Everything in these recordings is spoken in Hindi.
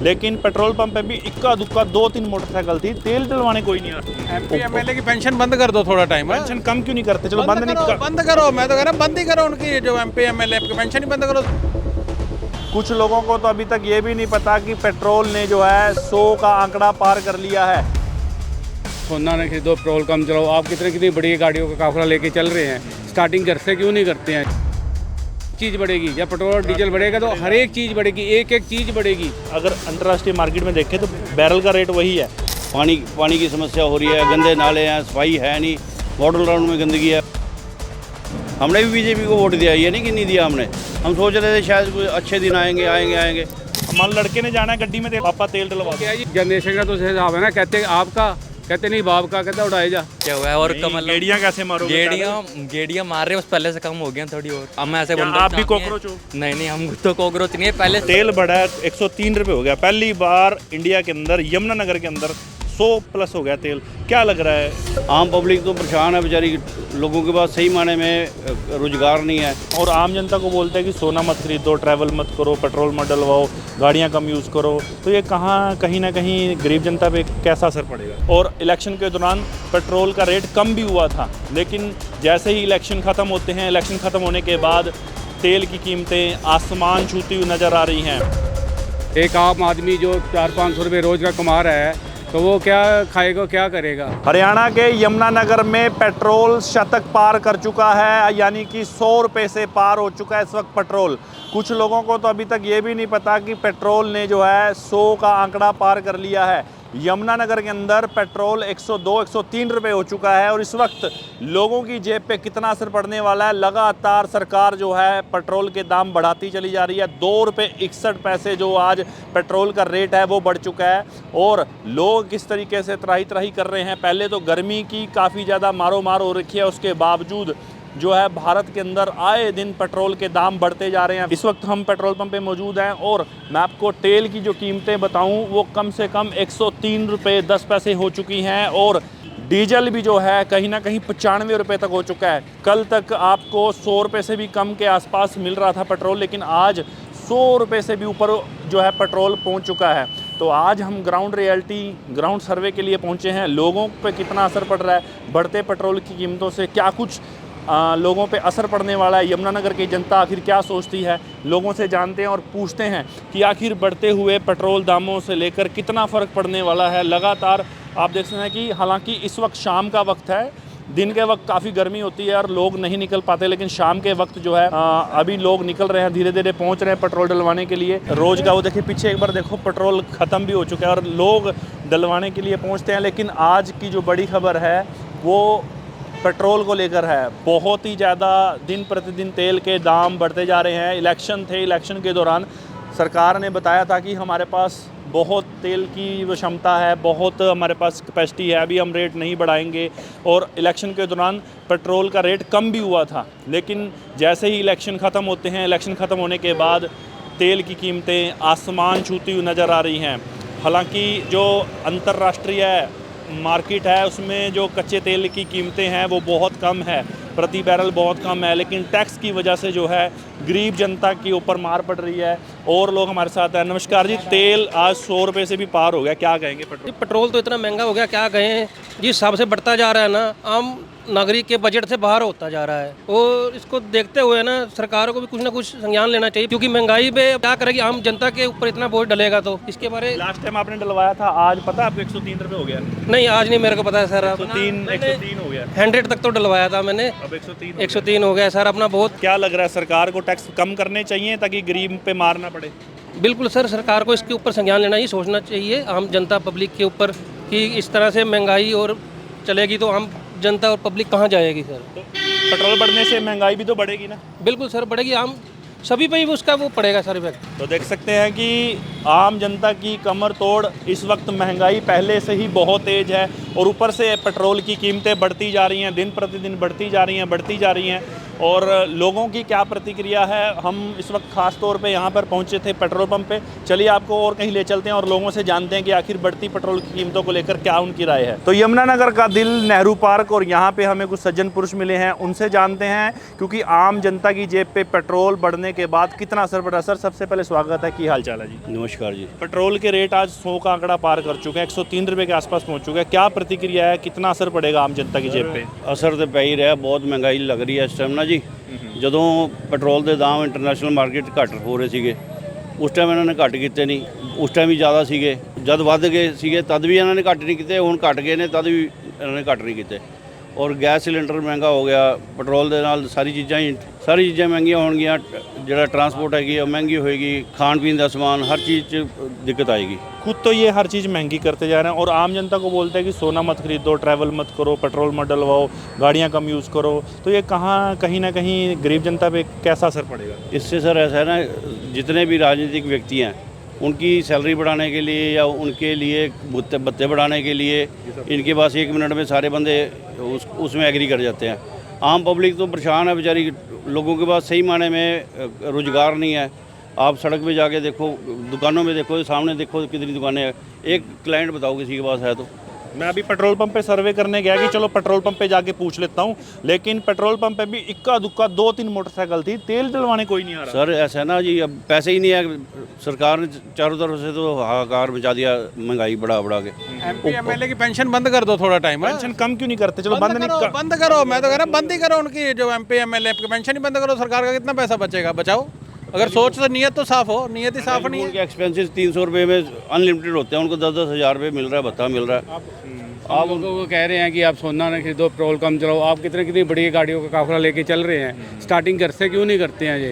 लेकिन पेट्रोल पंप पे भी इक्का दुक्का 2-3 मोटरसाइकिल थी, तेल डलवाने कोई नहीं आता। एमपी एमएलए की पेंशन बंद कर दो थोड़ा टाइम। पेंशन कम क्यों नहीं करते? चलो बंद नहीं बंद करो, मैं तो कह रहा हूं बंद ही करो उनकी, जो एमपी एमएलए की पेंशन ही बंद करो। कुछ लोगों को तो अभी तक ये भी नहीं पता कि पेट्रोल ने जो है 100 का आंकड़ा पार कर लिया है। सोना ने खरीदो, पेट्रोल कम चलाओ। आप कितनी बड़ी गाड़ियों का काफिला लेके चल रहे हैं, स्टार्टिंग घर से क्यों नहीं करते हैं? चीज़ बढ़ेगी, जब पेट्रोल और डीजल बढ़ेगा तो हर एक चीज़ बढ़ेगी, एक एक चीज़ बढ़ेगी। अगर अंतर्राष्ट्रीय मार्केट में देखें तो बैरल का रेट वही है। पानी की समस्या हो रही है, गंदे नाले हैं, सफाई है नहीं, मॉडल टाउन में गंदगी है। हमने भी बीजेपी को वोट दिया, ये नहीं कि नहीं दिया हमने। हम सोच रहे थे शायद कोई अच्छे दिन आएंगे। मान लड़के ने जाना है गड्डी में, पापा तेल डलवा क्या जी जनरेशन का तो हिसाब है ना, कहते आपका, कहते नहीं बाप का, कहते उड़ाए जा। क्या हुआ है? और कमल गेड़ियाँ कैसे मारोगे? गेड़ियाँ मार रहे हैं, बस पहले से कम हो गए हैं थोड़ी और। अब मैं ऐसे बोलता आप भी कॉकरोच हो? नहीं, हम तो कॉकरोच नहीं है। पहले तेल बढ़ा है, 103 रुपये हो गया। पहली बार इंडिया के अंदर, यमुनानगर के अंदर 100+ हो गया तेल। क्या लग रहा है? आम पब्लिक तो परेशान है बेचारी, लोगों के पास सही मायने में रोजगार नहीं है। और आम जनता को बोलते हैं कि सोना मत खरीदो, ट्रैवल मत करो, पेट्रोल मत डलवाओ, गाड़ियाँ कम यूज़ करो। तो ये कहीं ना कहीं गरीब जनता पे कैसा असर पड़ेगा? और इलेक्शन के दौरान पेट्रोल का रेट कम भी हुआ था, लेकिन जैसे ही इलेक्शन ख़त्म होते हैं, इलेक्शन ख़त्म होने के बाद तेल की कीमतें आसमान छूती हुई नज़र आ रही हैं। एक आम आदमी जो 400-500 रुपये रोज का कमा रहा है, तो वो क्या खाएगा, क्या करेगा? हरियाणा के यमुनानगर में पेट्रोल शतक पार कर चुका है, यानी कि 100 रुपये से पार हो चुका है इस वक्त पेट्रोल। कुछ लोगों को तो अभी तक ये भी नहीं पता कि पेट्रोल ने जो है 100 का आंकड़ा पार कर लिया है। यमुनानगर के अंदर पेट्रोल 102-103 रुपये हो चुका है, और इस वक्त लोगों की जेब पे कितना असर पड़ने वाला है? लगातार सरकार जो है पेट्रोल के दाम बढ़ाती चली जा रही है। 2 रुपये 61 पैसे जो आज पेट्रोल का रेट है वो बढ़ चुका है, और लोग किस तरीके से त्राही कर रहे हैं। पहले तो गर्मी की काफ़ी ज़्यादा मारो मार हो रखी है, उसके बावजूद जो है भारत के अंदर आए दिन पेट्रोल के दाम बढ़ते जा रहे हैं। इस वक्त हम पेट्रोल पंप पे मौजूद हैं, और मैं आपको तेल की जो कीमतें बताऊं वो कम से कम 103 रुपये 10 पैसे हो चुकी हैं, और डीजल भी जो है कहीं ना कहीं 95 रुपये तक हो चुका है। कल तक आपको 100 रुपये से भी कम के आसपास मिल रहा था पेट्रोल, लेकिन आज 100 रुपये से भी ऊपर जो है पेट्रोल पहुंच चुका है। तो आज हम ग्राउंड रियलिटी, ग्राउंड सर्वे के लिए पहुंचे हैं। लोगों पे कितना असर पड़ रहा है बढ़ते पेट्रोल की कीमतों से, क्या कुछ लोगों पे असर पड़ने वाला है, यमुनानगर की जनता आखिर क्या सोचती है, लोगों से जानते हैं और पूछते हैं कि आखिर बढ़ते हुए पेट्रोल दामों से लेकर कितना फ़र्क पड़ने वाला है। लगातार आप देख सकते हैं कि हालांकि इस वक्त शाम का वक्त है, दिन के वक्त काफ़ी गर्मी होती है और लोग नहीं निकल पाते, लेकिन शाम के वक्त जो है अभी लोग निकल रहे हैं, धीरे धीरे पहुंच रहे हैं पेट्रोल डलवाने के लिए। रोज़ का वो देखिए पीछे एक बार देखो, पेट्रोल ख़त्म भी हो चुका है और लोग डलवाने के लिए पहुंचते हैं। लेकिन आज की जो बड़ी खबर है वो पेट्रोल को लेकर है। बहुत ही ज़्यादा दिन प्रतिदिन तेल के दाम बढ़ते जा रहे हैं। इलेक्शन थे, इलेक्शन के दौरान सरकार ने बताया था कि हमारे पास बहुत तेल की वो क्षमता है, बहुत हमारे पास कैपेसिटी है, अभी हम रेट नहीं बढ़ाएंगे। और इलेक्शन के दौरान पेट्रोल का रेट कम भी हुआ था, लेकिन जैसे ही इलेक्शन ख़त्म होते हैं, इलेक्शन ख़त्म होने के बाद तेल की कीमतें आसमान छूती हुई नज़र आ रही हैं। हालांकि जो अंतर्राष्ट्रीय मार्केट है उसमें जो कच्चे तेल की कीमतें हैं वो बहुत कम है, प्रति बैरल बहुत कम है, लेकिन टैक्स की वजह से जो है गरीब जनता के ऊपर मार पड़ रही है। और लोग हमारे साथ हैं। नमस्कार जी, तेल आज 100 रुपये से भी पार हो गया, क्या कहेंगे? पेट्रोल तो इतना महंगा हो गया, क्या कहें। जिस हिसाब से बढ़ता जा रहा है ना, आम नागरिक के बजट से बाहर होता जा रहा है, और इसको देखते हुए ना सरकार को भी कुछ ना कुछ संज्ञान लेना चाहिए, क्योंकि महंगाई पे क्या करेगी आम जनता के ऊपर इतना बोझ डलेगा। तो इसके बारे लास्ट टाइम आपने डलवाया था, आज पता है आपको 103 रुपये हो गया? नहीं, आज नहीं मेरे को पता है सर। 103 हो गया, 100 तक तो डलवाया था मैंने, अब 103 हो गया सर अपना। बहुत क्या लग रहा है, सरकार को टैक्स कम करने चाहिए ताकि गरीब पे मार ना पड़े? बिल्कुल सर, सरकार को इसके ऊपर संज्ञान लेना ही, सोचना चाहिए आम जनता पब्लिक के ऊपर, कि इस तरह से महंगाई और चलेगी तो आम जनता और पब्लिक कहाँ जाएगी सर। तो पेट्रोल बढ़ने से महंगाई भी तो बढ़ेगी ना? बिल्कुल सर, बढ़ेगी, आम सभी पे ही उसका वो पड़ेगा सर इफेक्ट। तो देख सकते हैं कि आम जनता की कमर तोड़ इस वक्त महंगाई पहले से ही बहुत तेज़ है, और ऊपर से पेट्रोल की कीमतें बढ़ती जा रही हैं, दिन प्रतिदिन बढ़ती जा रही हैं। और लोगों की क्या प्रतिक्रिया है। हम इस वक्त खास तौर पे यहाँ पर पहुँचे थे पेट्रोल पंप पे। चलिए आपको और कहीं ले चलते हैं और लोगों से जानते हैं कि आखिर बढ़ती पेट्रोल की कीमतों को लेकर क्या उनकी राय है। तो यमुनानगर का दिल नेहरू पार्क, और यहाँ पे हमें कुछ सज्जन पुरुष मिले हैं, उनसे जानते हैं क्योंकि आम जनता की जेब पे पेट्रोल बढ़ने के बाद कितना असर पड़ा। सर सबसे पहले स्वागत है, की हाल चाल है जी? नमस्कार जी। पेट्रोल के रेट आज 100 का आंकड़ा पार कर चुके हैं, 103 रुपये के आसपास पहुँच चुके हैं। क्या प्रतिक्रिया है, कितना असर पड़ेगा आम जनता की जेब पे? असर तो पै ही रहा, बहुत महंगाई लग रही है इस टाइम ना जी। ਜਦੋਂ ਪੈਟਰੋਲ ਦੇ ਦਾਮ ਇੰਟਰਨੈਸ਼ਨਲ ਮਾਰਕੀਟ ਘੱਟ ਹੋ ਰਹੇ ਸੀਗੇ, ਉਸ ਟਾਈਮ ਇਹਨਾਂ ਨੇ ਘੱਟ ਕੀਤੇ ਨਹੀਂ। ਉਸ ਟਾਈਮ ਵੀ ਜ਼ਿਆਦਾ ਸੀਗੇ, ਜਦ ਵੱਧ ਗਏ ਸੀਗੇ ਤਦ ਵੀ ਇਹਨਾਂ ਨੇ ਘੱਟ ਨਹੀਂ ਕੀਤੇ, ਹੁਣ ਘੱਟ ਗਏ ਨੇ ਤਦ ਵੀ ਇਹਨਾਂ ਨੇ ਘੱਟ ਨਹੀਂ ਕੀਤੇ। ਔਰ ਗੈਸ ਸਿਲੰਡਰ ਮਹਿੰਗਾ ਹੋ ਗਿਆ, ਪੈਟਰੋਲ ਦੇ ਨਾਲ ਸਾਰੀ ਚੀਜ਼ਾਂ ਮਹਿੰਗੀਆਂ ਹੋਣਗੀਆਂ। ਜਿਹੜਾ ਟਰਾਂਸਪੋर्ट ਹੈਗੀ ਉਹ ਮਹਿੰਗੀ ਹੋਏਗੀ, ਖਾਣ ਪੀਣ ਦਾ ਸਮਾਨ हर चीज़ 'ਚ दिक्कत आएगी। खुद तो ये हर चीज़ महंगी करते जा रहे हैं और आम जनता को बोलते हैं कि सोना मत खरीदो, ट्रैवल मत करो, पेट्रोल मत डलवाओ, गाड़ियाँ कम यूज़ करो। तो ये कहीं ना कहीं गरीब जनता पे कैसा असर पड़ेगा? इससे सर ऐसा है ना, जितने भी राजनीतिक व्यक्ति हैं उनकी सैलरी बढ़ाने के लिए या उनके लिए भत्ते बढ़ाने के लिए इनके पास 1 मिनट में सारे बंदे उसमें एग्री कर जाते हैं। आम पब्लिक तो परेशान है बेचारी, लोगों के पास सही मायने में रोज़गार नहीं है। आप सड़क पे जाके देखो, दुकानों में देखो, सामने देखो कितनी दुकानें हैं। एक क्लाइंट बताओ किसी के पास है तो। मैं अभी पेट्रोल पंप पे सर्वे करने गया कि चलो पेट्रोल पंप पे जाके पूछ लेता हूँ, लेकिन पेट्रोल पंप पे भी इक्का दुक्का 2-3 मोटरसाइकिल थी, तेल डलवाने कोई नहीं आ रहा। सर ऐसा है ना जी, अब पैसे ही नहीं है। सरकार ने चारों तरफ से तो हाहाकार मचा दिया, महंगाई बढ़ा के। एमपी एमएलए की पेंशन बंद कर दो थोड़ा टाइम। पेंशन कम क्यों नहीं करते? चलो बंद नहीं बंद करो, मैं तो कह रहा बंद ही करो उनकी, जो एमपी एमएलए की पेंशन ही बंद करो। सरकार का कितना पैसा बचेगा, बचाओ। अगर सोच तो नीयत तो साफ हो, नियत ही साफ नहीं है। उनके एक्सपेंसेस 300 रुपये में अनलिमिटेड होते हैं, उनको 10-10 हज़ार रुपये मिल रहा है, भत्ता मिल रहा है। आप लोगों को कह रहे हैं कि आप सोना ना खरीदो, पेट्रोल कम चलाओ। आप कितनी बड़ी गाड़ियों का काफिला लेके चल रहे हैं, स्टार्टिंग घर से क्यों नहीं करते हैं? ये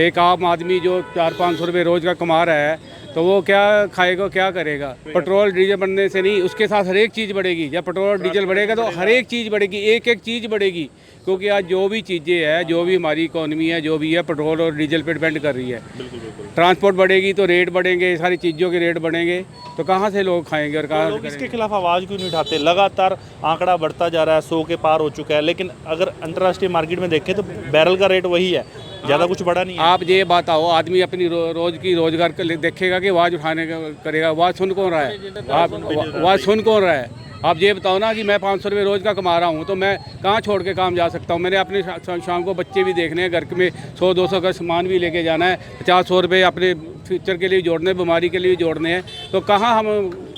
एक आम आदमी जो 400-500 रुपये रोज़ का कमा रहा है, तो वो क्या खाएगा, क्या करेगा? पेट्रोल डीजल बढ़ने से नहीं, उसके साथ हर एक चीज़ बढ़ेगी। जब पेट्रोल डीजल बढ़ेगा तो हर एक चीज़ बढ़ेगी, एक एक चीज़ बढ़ेगी। क्योंकि आज जो भी चीज़ें हैं, जो भी हमारी इकोनॉमी है, जो भी है, पेट्रोल और डीजल पे डिपेंड कर रही है। ट्रांसपोर्ट बढ़ेगी तो रेट बढ़ेंगे, सारी चीज़ों के रेट बढ़ेंगे, तो कहाँ से लोग खाएंगे और कहाँ लोग इसके खिलाफ आवाज़ क्यों नहीं उठाते? लगातार आंकड़ा बढ़ता जा रहा है, 100 के पार हो चुका है, लेकिन अगर अंतर्राष्ट्रीय मार्केट में देखें तो बैरल का रेट वही है, ज़्यादा कुछ बढ़ा नहीं है। आप ये बताओ, आदमी अपनी रोज़ की रोज़गार देखेगा कि आवाज़ उठाने का करेगा? आवाज़ सुन कौन रहा है? आप आवाज़ सुन कौन रहा है? आप ये बताओ ना कि मैं 500 रुपये रोज़ का कमा रहा हूँ, तो मैं कहाँ छोड़ के काम जा सकता हूँ? मैंने अपने शाम को बच्चे भी देखने हैं, घर में 100-200 का सामान भी लेके जाना है, 50-100 रुपये अपने फ्यूचर के लिए जोड़ने, बीमारी के लिए जोड़ने हैं, तो कहाँ हम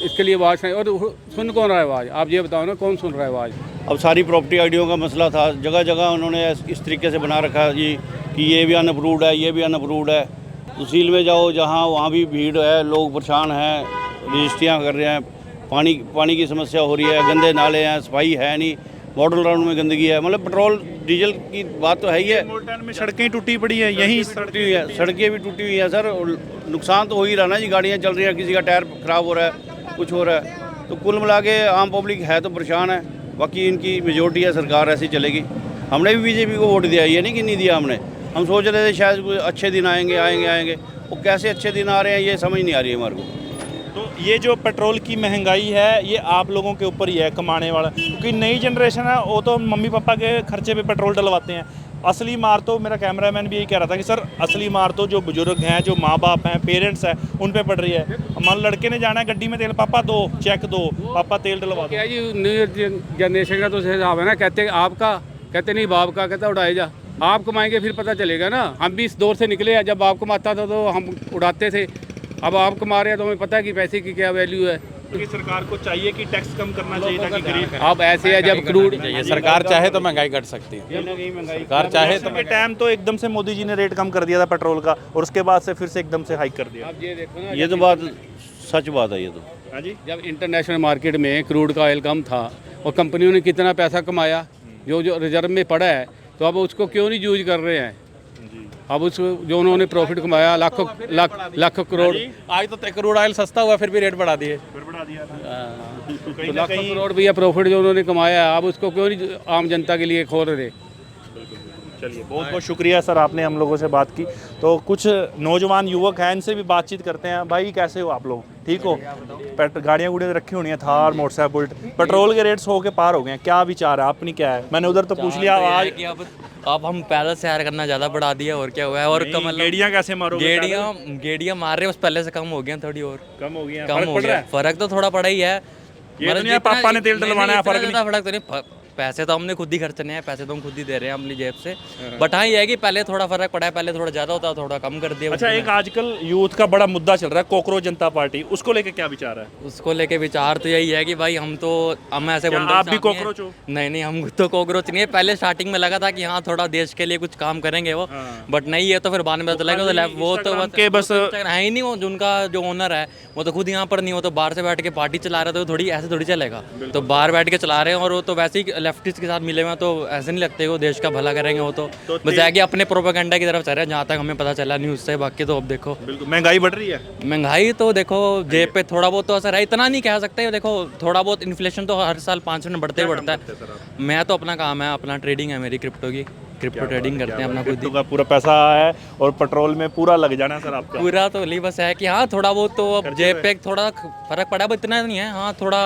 इसके लिए आवाज़ हैं? और सुन कौन रहा है आवाज़? आप ये बताओ ना, कौन सुन रहा है आवाज़? अब सारी प्रॉपर्टी आईडियों का मसला था, जगह जगह उन्होंने इस तरीके से बना रखा है जी कि ये भी अनअप्रूव्ड है, ये भी अनअप्रूव्ड है। तहसील में जाओ जहाँ, वहाँ भी भीड़ है, लोग परेशान हैं, रजिस्ट्रियाँ कर रहे हैं। पानी की समस्या हो रही है, गंदे नाले हैं, सफाई है नहीं, मॉडल टाउन में गंदगी है। मतलब पेट्रोल डीजल की बात तो है ही है। टाउन में सड़कें टूटी पड़ी हैं, यहीं टूटी हुई है, सड़कें भी टूटी हुई हैं सर। और नुकसान तो हो ही रहा ना जी, गाड़ियाँ चल रही हैं, किसी का टायर ख़राब हो रहा है, कुछ हो रहा है। तो कुल मिला के आम पब्लिक है तो परेशान है। बाकी इनकी मेजोरिटी है, सरकार ऐसी चलेगी। हमने भी बीजेपी को वोट दिया, ये नहीं कि नहीं दिया हमने। हम सोच रहे थे शायद कोई अच्छे दिन आएंगे। वो कैसे अच्छे दिन आ रहे हैं ये समझ नहीं आ रही है हमारे को। तो ये जो पेट्रोल की महंगाई है, ये आप लोगों के ऊपर ही है, कमाने वाला। क्योंकि नई जनरेशन है, वो तो मम्मी पापा के खर्चे पे पेट्रोल डलवाते हैं। असली मार तो, मेरा कैमरामैन भी यही कह रहा था कि सर असली मार तो जो बुजुर्ग हैं, जो माँ बाप हैं, पेरेंट्स हैं, उन पे पड़ रही है। मान लड़के ने जाना है गड्डी में तेल, पापा दो चेक दो, पापा तेल डलवा दो। क्या जी, न्यू जनरेशन का तो हिसाब है ना, कहते आपका, कहते नहीं बाप का, कहते उड़ाए जा। आप कमाएंगे फिर पता चलेगा ना। हम भी इस दौर से निकले हैं, जब बाप कमाता था तो हम उड़ाते थे, अब आप कमा रहे हैं तो हमें पता है कि पैसे की क्या वैल्यू है। क्योंकि सरकार को चाहिए कि टैक्स कम करना चाहिए ताकि गरीब। अब ऐसे है, जब क्रूड सरकार चाहे तो महंगाई घट सकती है, सरकार चाहे तो। के टाइम तो एकदम से मोदी जी ने रेट कम कर दिया था पेट्रोल का, और उसके बाद से फिर से एकदम से हाइक कर दिया। अब ये देखो ना, ये तो बात सच बात है। ये तो हाँ जी, जब इंटरनेशनल मार्केट में क्रूड का ऑयल कम था और कंपनियों ने कितना पैसा कमाया, जो रिजर्व में पड़ा है, तो अब उसको क्यों नहीं यूज कर रहे हैं? अब उस जो उन्होंने प्रॉफिट कमाया लाखों करोड़, आज तो क्रूड ऑयल सस्ता हुआ फिर भी रेट बढ़ा दिए। तो लाखों करोड़ भी प्रॉफिट जो उन्होंने कमाया है, अब उसको क्यों नहीं आम जनता के लिए खोल रहे? चलिए, बहुत बहुत शुक्रिया सर, आपने हम लोगों से बात की। तो कुछ नौजवान युवक हैं, इनसे भी बातचीत करते हैं। भाई कैसे हो आप लोग, ठीक हो? गाड़ियाँ गुड़ियाँ रखी होनी है, थार, मोटरसाइकिल, बुलेट। पेट्रोल के रेट 100 के पार हो गए हैं, क्या विचार है अपनी, क्या है? मैंने उधर तो पूछ लिया आज अब हम पैदल सैर करना ज़्यादा बढ़ा दिया और क्या हुआ है। और नहीं, गेड़ियाँ कैसे मारोगे? गेड़ियाँ मार रहे हैं, बस पहले से कम हो गया थोड़ी और कम हो गया, कम फर्क हो पड़ रहा गया। है? फर्क तो थोड़ा पड़ा ही है। ये तो नहीं है पापा ने तेल डलवाना है, फर्क नहीं। फर्क तो नहीं, पैसे तो हमने खुद ही खर्चने हैं, पैसे तो हम खुद ही दे रहे हैं अपनी जेब से। बट हाँ ये है कि पहले थोड़ा फर्क पड़ा है, पहले थोड़ा ज़्यादा होता, थोड़ा कम कर दिया। अच्छा, एक आजकल यूथ का बड़ा मुद्दा चल रहा है कॉकरोच जनता पार्टी, उसको लेके क्या विचार है? उसको लेके विचार तो यही है कि भाई हम ऐसे क्या बंदों आप के भी साथ नहीं हैं। कॉकरोच हो? नहीं, हम तो कॉकरोच नहीं है। पहले स्टार्टिंग में लगा था कि हाँ थोड़ा देश के लिए कुछ काम करेंगे वो, बट नहीं है तो फिर बाद में पता चलेगा वो तो बस है ही नहीं। वो जिनका जो ओनर है वो तो खुद यहाँ पर नहीं, वो तो बाहर से बैठ के पार्टी चला रहा था, तो थोड़ी ऐसे थोड़ी चलेगा। तो बाहर बैठ के चला रहे हैं और वो तो वैसे ही लेफ्टिस्ट के साथ मिले हुए हैं, तो ऐसे नहीं लगते वो देश का भला करेंगे। वो तो बस है कि अपने प्रोपेगेंडा की तरफ चल रहे हैं, जहाँ तक हमें पता चला न्यूज़ से। बाकी तो अब देखो, बिल्कुल महंगाई बढ़ रही है। महंगाई तो देखो जेब पे थोड़ा बहुत तो असर है, इतना नहीं कह सकते। देखो थोड़ा बहुत इन्फ्लेशन तो हर साल 5% बढ़ते ही बढ़ता है। मैं तो अपना काम है, अपना ट्रेडिंग है मेरी, क्रिप्टो की। क्रिप्टो ट्रेडिंग करते हैं अपना खुद ही। का पूरा पैसा है और पेट्रोल में पूरा लग जाना है सर आपका। पूरा तो नहीं, बस है कि हाँ थोड़ा बहुत तो अब जेब पे थोड़ा फर्क पड़ा, बट इतना नहीं है। हाँ थोड़ा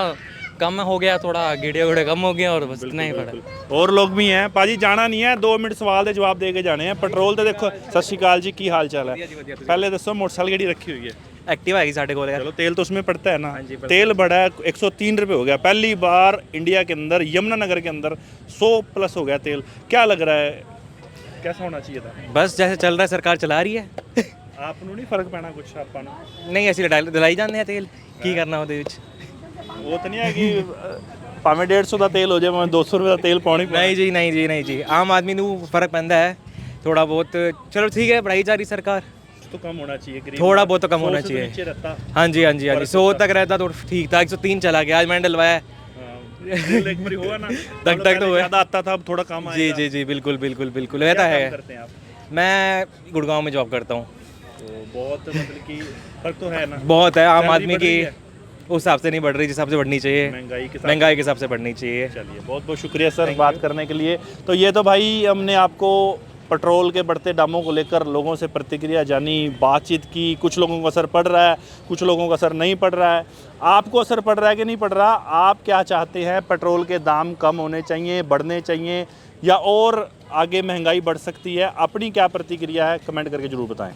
कम हो गया, थोड़ा गेड़े गुड़े कम हो गया और बस इतना ही पड़ा। और लोग भी हैं पाजी, जाना नहीं है, 2 मिनट सवाल दे जवाब दे के जाने हैं। पेट्रोल तो देखो, सत श्री अकाल जी, की हाल चाल है? पहले दसो मोटरसाइकिल केड़ी रखी हुई है? एक्टिवा है साढ़े को। चलो तेल तो उसमें पड़ता है ना। तेल बढ़ा है, 103 रुपये हो गया। पहली बार इंडिया के अंदर, यमुनानगर के अंदर 100+ हो गया तेल। क्या लग रहा है, कैसा होना चाहिए था? बस जैसे चल रहा है सरकार चला रही है। आपको नहीं फर्क पैना कुछ? आप पाना नहीं ऐसी दिलाई जाने हैं तेल की करना ਉਹਦੇ ਵਿੱਚ। वो तो नहीं है कि भाਵੇਂ 150 ਦਾ ਤੇਲ ਹੋ ਜਾਏ, ਭਾਵੇਂ 200 ਰੁਪਏ ਦਾ ਤੇਲ ਪਾਉਣੀ ਪੈਣਾ। नहीं जी, नहीं जी, नहीं जी। आम आदमी ਨੂੰ फर्क पैंदा है थोड़ा बहुत। चलो ठीक है, बढ़ाई जा रही सरकार, तो कम होना चाहिए, गरीब थोड़ा बहुत तो कम 100 होना से तो चाहिए। नीचे रहता। हाँ जी, हाँ जी, हाँ जी। 100 तक रहता तो ठीक था, 103 चला गया। आज मैंने डलवाया। तेल एक बारी हुआ ना, तक तो हुआ। ज़्यादा आता था, अब थोड़ा कम जी आएगा। जी जी, बिल्कुल बिल्कुल बिल्कुल रहता क्या है। काम करते हैं आप? मैं गुड़गांव में जॉब करता हूँ। तो बहुत मतलब कि फर्क तो है ना। बहुत है, आम सैलरी आदमी बढ़ की रही है? उस हिसाब से नहीं बढ़ रही जिस हिसाब से बढ़नी चाहिए। महंगाई के साथ। महंगाई के हिसाब से बढ़नी चाहिए। चलिए, बहुत बहुत शुक्रिया सर बात करने के लिए। तो ये तो भाई हमने आपको पेट्रोल के बढ़ते दामों को लेकर लोगों से प्रतिक्रिया जानी, बातचीत की। कुछ लोगों को असर पड़ रहा है, कुछ लोगों को असर नहीं पड़ रहा है। आपको असर पड़ रहा है कि नहीं पड़ रहा? आप क्या चाहते हैं? पेट्रोल के दाम कम होने चाहिए, बढ़ने चाहिए, या और आगे महंगाई बढ़ सकती है? अपनी क्या प्रतिक्रिया है, कमेंट करके ज़रूर बताएं।